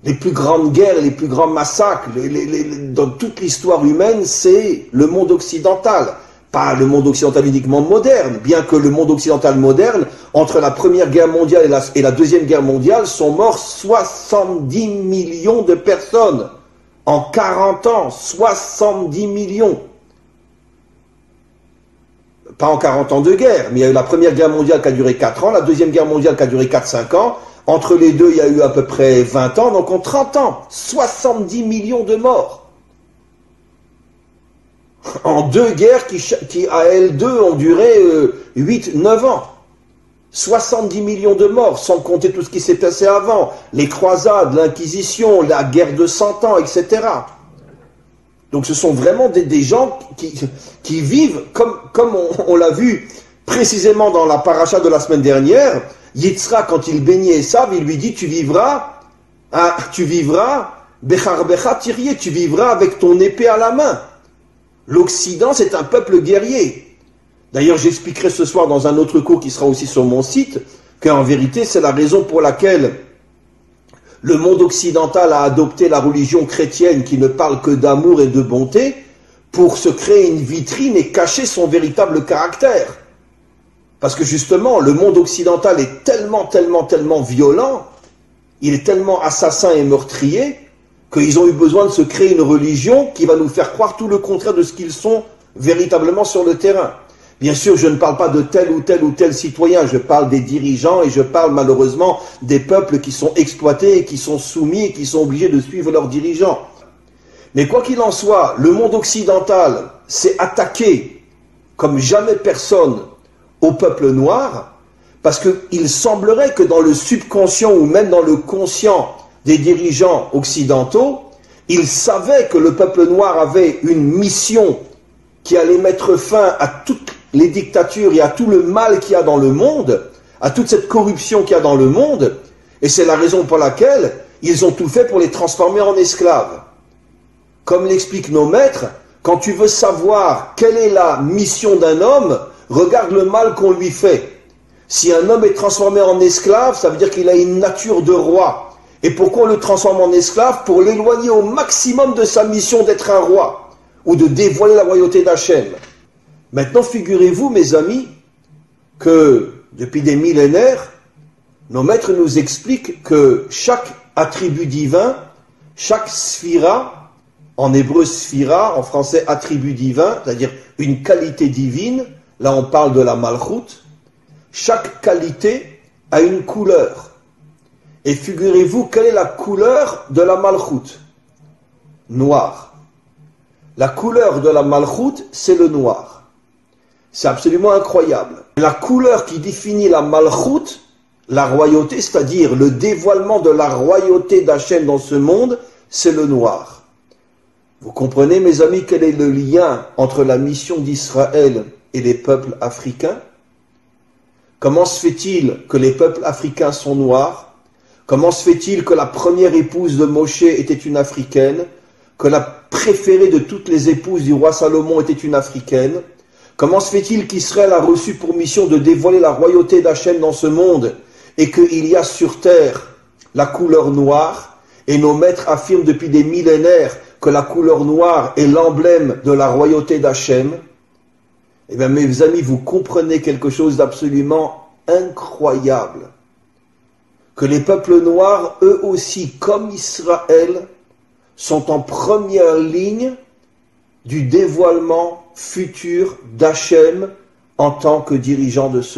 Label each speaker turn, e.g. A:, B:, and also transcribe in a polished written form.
A: Les plus grandes guerres, les plus grands massacres dans toute l'histoire humaine, c'est le monde occidental. Pas le monde occidental uniquement moderne, bien que le monde occidental moderne, entre la Première Guerre mondiale et la Deuxième Guerre mondiale, sont morts 70 millions de personnes. En 40 ans, 70 millions. Pas en 40 ans de guerre, mais il y a eu la Première Guerre mondiale qui a duré 4 ans, la Deuxième Guerre mondiale qui a duré 4-5 ans. Entre les deux, il y a eu à peu près 20 ans, donc en 30 ans, 70 millions de morts. En deux guerres qui à elles deux, ont duré 8-9 ans. 70 millions de morts, sans compter tout ce qui s'est passé avant. Les croisades, l'Inquisition, la guerre de 100 ans, etc. Donc ce sont vraiment des gens qui vivent, comme on l'a vu précisément dans la paracha de la semaine dernière. Yitzhak, quand il bénit Esav, il lui dit, tu vivras, Bechar Becha Tirié, tu vivras avec ton épée à la main. L'Occident, c'est un peuple guerrier. D'ailleurs, j'expliquerai ce soir dans un autre cours qui sera aussi sur mon site, qu'en vérité, c'est la raison pour laquelle le monde occidental a adopté la religion chrétienne qui ne parle que d'amour et de bonté pour se créer une vitrine et cacher son véritable caractère. Parce que justement, le monde occidental est tellement violent, il est tellement assassin et meurtrier, qu'ils ont eu besoin de se créer une religion qui va nous faire croire tout le contraire de ce qu'ils sont véritablement sur le terrain. Bien sûr, je ne parle pas de tel ou tel citoyen, je parle des dirigeants et je parle malheureusement des peuples qui sont exploités et qui sont soumis et qui sont obligés de suivre leurs dirigeants. Mais quoi qu'il en soit, le monde occidental s'est attaqué comme jamais personne au peuple noir, parce qu'il semblerait que dans le subconscient ou même dans le conscient des dirigeants occidentaux, ils savaient que le peuple noir avait une mission qui allait mettre fin à toutes les dictatures et à tout le mal qu'il y a dans le monde, à toute cette corruption qu'il y a dans le monde, et c'est la raison pour laquelle ils ont tout fait pour les transformer en esclaves. Comme l'expliquent nos maîtres, quand tu veux savoir quelle est la mission d'un homme, regarde le mal qu'on lui fait. Si un homme est transformé en esclave, ça veut dire qu'il a une nature de roi. Et pourquoi on le transforme en esclave? Pour l'éloigner au maximum de sa mission d'être un roi, ou de dévoiler la royauté d'Hachem. Maintenant, figurez-vous, mes amis, que depuis des millénaires, nos maîtres nous expliquent que chaque attribut divin, chaque sphira, en hébreu sphira, en français attribut divin, c'est-à-dire une qualité divine, là on parle de la malchoute, chaque qualité a une couleur. Et figurez-vous, quelle est la couleur de la malchoute? Noir. La couleur de la malchoute, c'est le noir. C'est absolument incroyable. La couleur qui définit la malchoute, la royauté, c'est-à-dire le dévoilement de la royauté d'Hachem dans ce monde, c'est le noir. Vous comprenez, mes amis, quel est le lien entre la mission d'Israël et les peuples africains? Comment se fait-il que les peuples africains sont noirs? Comment se fait-il que la première épouse de Moshe était une africaine? Que la préférée de toutes les épouses du roi Salomon était une africaine? Comment se fait-il qu'Israël a reçu pour mission de dévoiler la royauté d'Hachem dans ce monde et qu'il y a sur terre la couleur noire? Et nos maîtres affirment depuis des millénaires que la couleur noire est l'emblème de la royauté d'Hachem. Eh bien, mes amis, vous comprenez quelque chose d'absolument incroyable. Que les peuples noirs, eux aussi, comme Israël, sont en première ligne du dévoilement futur d'Hachem en tant que dirigeant de ce monde.